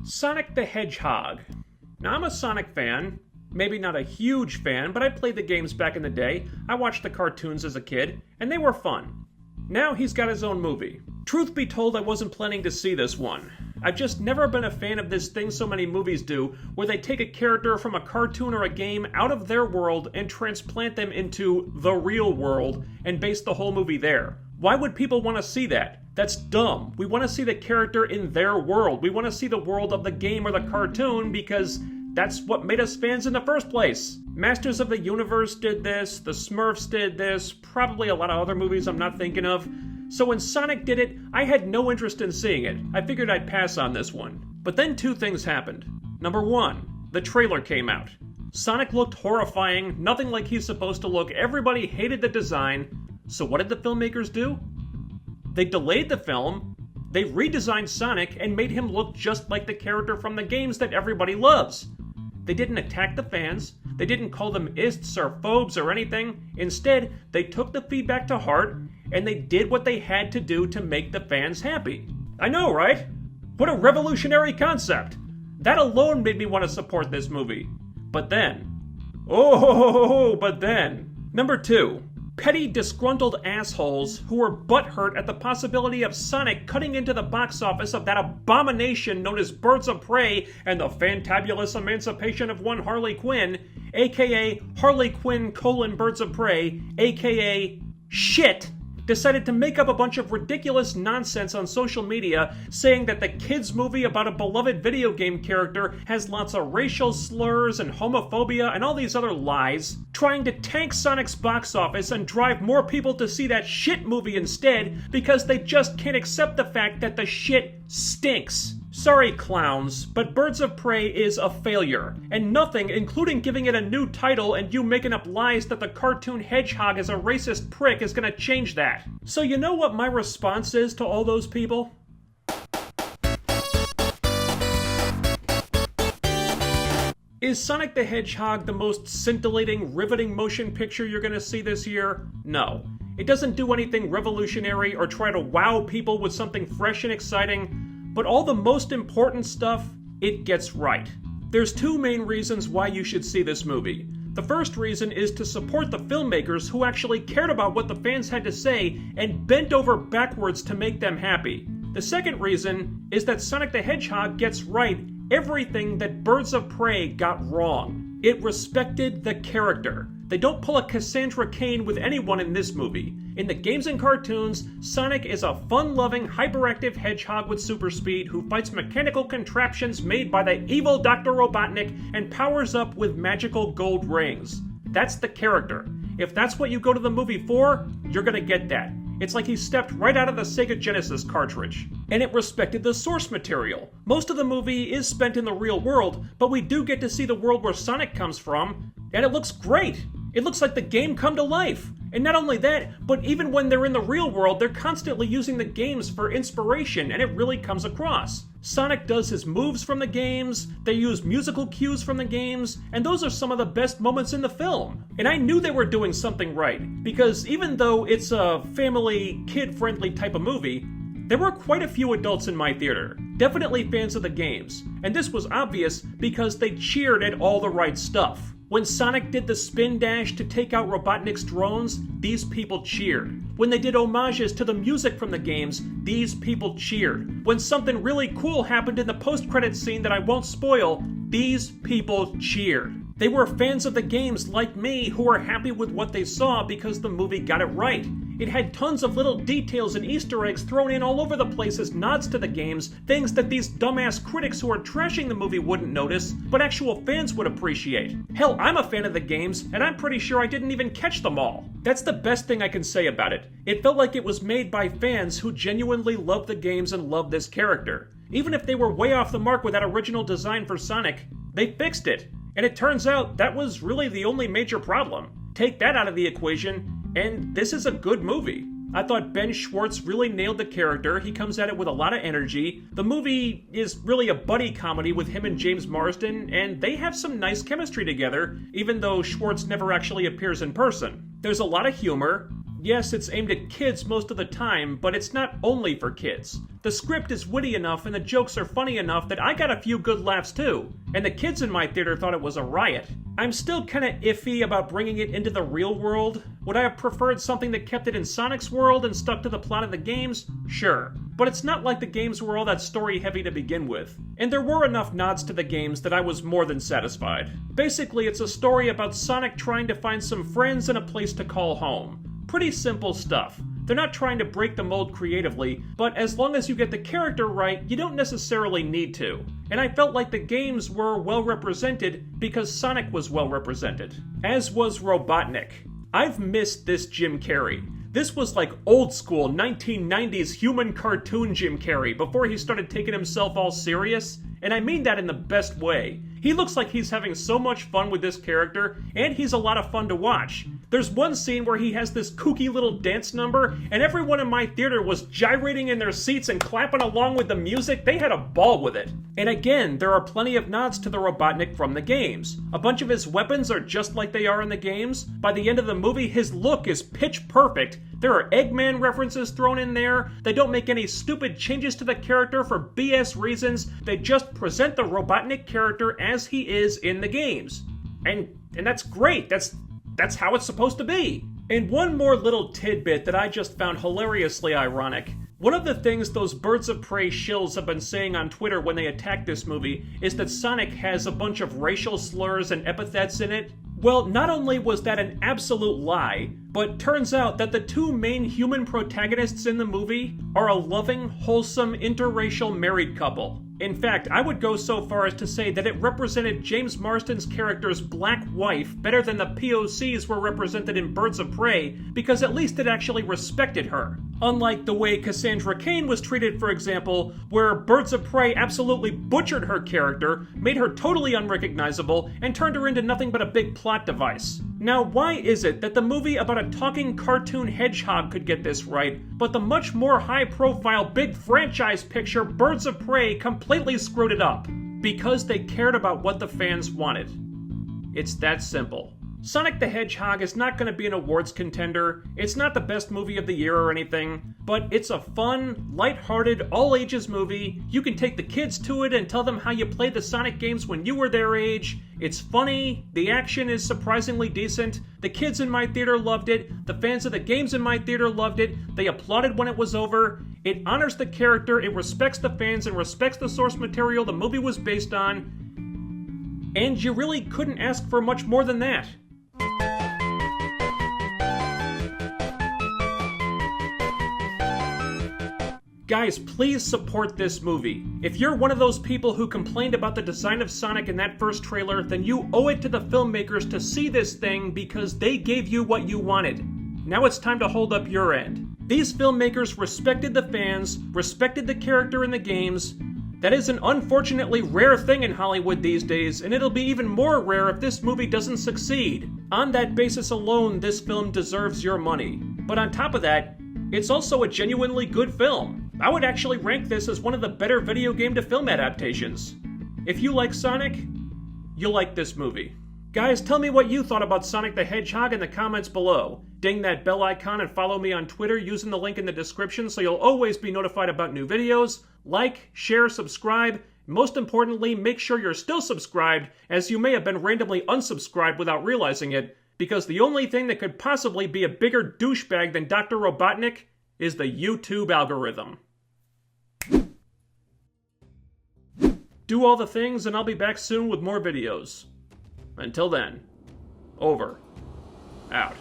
Sonic the Hedgehog. Now, I'm a Sonic fan. Maybe not a huge fan, but I played the games back in the day. I watched the cartoons as a kid, and they were fun. Now he's got his own movie. Truth be told, I wasn't planning to see this one. I've just never been a fan of this thing so many movies do, where they take a character from a cartoon or a game out of their world and transplant them into the real world and base the whole movie there. Why would people want to see that? That's dumb. We want to see the character in their world. We want to see the world of the game or the cartoon because that's what made us fans in the first place. Masters of the Universe did this, the Smurfs did this, probably a lot of other movies I'm not thinking of. So when Sonic did it, I had no interest in seeing it. I figured I'd pass on this one. But then two things happened. Number one, the trailer came out. Sonic looked horrifying, nothing like he's supposed to look. Everybody hated the design. So what did the filmmakers do? They delayed the film, they redesigned Sonic and made him look just like the character from the games that everybody loves. They didn't attack the fans, they didn't call them ists or phobes or anything. Instead, they took the feedback to heart and they did what they had to do to make the fans happy. I know, right? What a revolutionary concept! That alone made me want to support this movie. But then... Number two. Petty, disgruntled assholes who were butthurt at the possibility of Sonic cutting into the box office of that abomination known as Birds of Prey and the Fantabulous Emancipation of One Harley Quinn, aka Harley Quinn : Birds of Prey, aka shit, decided to make up a bunch of ridiculous nonsense on social media saying that the kids' movie about a beloved video game character has lots of racial slurs and homophobia and all these other lies, trying to tank Sonic's box office and drive more people to see that shit movie instead because they just can't accept the fact that the shit stinks. Sorry, clowns, but Birds of Prey is a failure, and nothing, including giving it a new title and you making up lies that the cartoon Hedgehog is a racist prick, is gonna change that. So you know what my response is to all those people? Is Sonic the Hedgehog the most scintillating, riveting motion picture you're gonna see this year? No. It doesn't do anything revolutionary or try to wow people with something fresh and exciting. But all the most important stuff, it gets right. There's two main reasons why you should see this movie. The first reason is to support the filmmakers who actually cared about what the fans had to say and bent over backwards to make them happy. The second reason is that Sonic the Hedgehog gets right everything that Birds of Prey got wrong. It respected the character. They don't pull a Cassandra Cain with anyone in this movie. In the games and cartoons, Sonic is a fun-loving, hyperactive hedgehog with super speed who fights mechanical contraptions made by the evil Dr. Robotnik and powers up with magical gold rings. That's the character. If that's what you go to the movie for, you're gonna get that. It's like he stepped right out of the Sega Genesis cartridge. And it respected the source material. Most of the movie is spent in the real world, but we do get to see the world where Sonic comes from, and it looks great! It looks like the game come to life. And not only that, but even when they're in the real world, they're constantly using the games for inspiration, and it really comes across. Sonic does his moves from the games, they use musical cues from the games, and those are some of the best moments in the film. And I knew they were doing something right, because even though it's a family, kid-friendly type of movie, there were quite a few adults in my theater, definitely fans of the games, and this was obvious because they cheered at all the right stuff. When Sonic did the spin dash to take out Robotnik's drones, these people cheered. When they did homages to the music from the games, these people cheered. When something really cool happened in the post-credits scene that I won't spoil, these people cheered. They were fans of the games like me who were happy with what they saw because the movie got it right. It had tons of little details and Easter eggs thrown in all over the place as nods to the games, things that these dumbass critics who are trashing the movie wouldn't notice, but actual fans would appreciate. Hell, I'm a fan of the games, and I'm pretty sure I didn't even catch them all. That's the best thing I can say about it. It felt like it was made by fans who genuinely love the games and love this character. Even if they were way off the mark with that original design for Sonic, they fixed it. And it turns out that was really the only major problem. Take that out of the equation, and this is a good movie. I thought Ben Schwartz really nailed the character. He comes at it with a lot of energy. The movie is really a buddy comedy with him and James Marsden, and they have some nice chemistry together, even though Schwartz never actually appears in person. There's a lot of humor. Yes, it's aimed at kids most of the time, but it's not only for kids. The script is witty enough and the jokes are funny enough that I got a few good laughs too, and the kids in my theater thought it was a riot. I'm still kinda iffy about bringing it into the real world. Would I have preferred something that kept it in Sonic's world and stuck to the plot of the games? Sure. But it's not like the games were all that story heavy to begin with. And there were enough nods to the games that I was more than satisfied. Basically, it's a story about Sonic trying to find some friends and a place to call home. Pretty simple stuff. They're not trying to break the mold creatively, but as long as you get the character right, you don't necessarily need to. And I felt like the games were well represented because Sonic was well represented. As was Robotnik. I've missed this Jim Carrey. This was like old school 1990s human cartoon Jim Carrey before he started taking himself all serious, and I mean that in the best way. He looks like he's having so much fun with this character, and he's a lot of fun to watch. There's one scene where he has this kooky little dance number, and everyone in my theater was gyrating in their seats and clapping along with the music. They had a ball with it. And again, there are plenty of nods to the Robotnik from the games. A bunch of his weapons are just like they are in the games. By the end of the movie, his look is pitch perfect. There are Eggman references thrown in there. They don't make any stupid changes to the character for BS reasons. They just present the Robotnik character as he is in the games. And that's great. That's how it's supposed to be. And one more little tidbit that I just found hilariously ironic. One of the things those Birds of Prey shills have been saying on Twitter when they attack this movie is that Sonic has a bunch of racial slurs and epithets in it. Well, not only was that an absolute lie, but turns out that the two main human protagonists in the movie are a loving, wholesome, interracial married couple. In fact, I would go so far as to say that it represented James Marsden's character's black wife better than the POCs were represented in Birds of Prey, because at least it actually respected her. Unlike the way Cassandra Cain was treated, for example, where Birds of Prey absolutely butchered her character, made her totally unrecognizable, and turned her into nothing but a big plot device. Now, why is it that the movie about a talking cartoon hedgehog could get this right, but the much more high-profile, big franchise picture Birds of Prey completely screwed it up? Because they cared about what the fans wanted. It's that simple. Sonic the Hedgehog is not going to be an awards contender, it's not the best movie of the year or anything, but it's a fun, lighthearted, all-ages movie. You can take the kids to it and tell them how you played the Sonic games when you were their age. It's funny, the action is surprisingly decent, the kids in my theater loved it, the fans of the games in my theater loved it, they applauded when it was over. It honors the character, it respects the fans, and respects the source material the movie was based on, and you really couldn't ask for much more than that. Guys, please support this movie. If you're one of those people who complained about the design of Sonic in that first trailer, then you owe it to the filmmakers to see this thing because they gave you what you wanted. Now it's time to hold up your end. These filmmakers respected the fans, respected the character in the games. That is an unfortunately rare thing in Hollywood these days, and it'll be even more rare if this movie doesn't succeed. On that basis alone, this film deserves your money. But on top of that, it's also a genuinely good film. I would actually rank this as one of the better video game to film adaptations. If you like Sonic, you'll like this movie. Guys, tell me what you thought about Sonic the Hedgehog in the comments below. Ding that bell icon and follow me on Twitter using the link in the description so you'll always be notified about new videos. Like, share, subscribe. Most importantly, make sure you're still subscribed, as you may have been randomly unsubscribed without realizing it, because the only thing that could possibly be a bigger douchebag than Dr. Robotnik is the YouTube algorithm. Do all the things, and I'll be back soon with more videos. Until then, over. Out.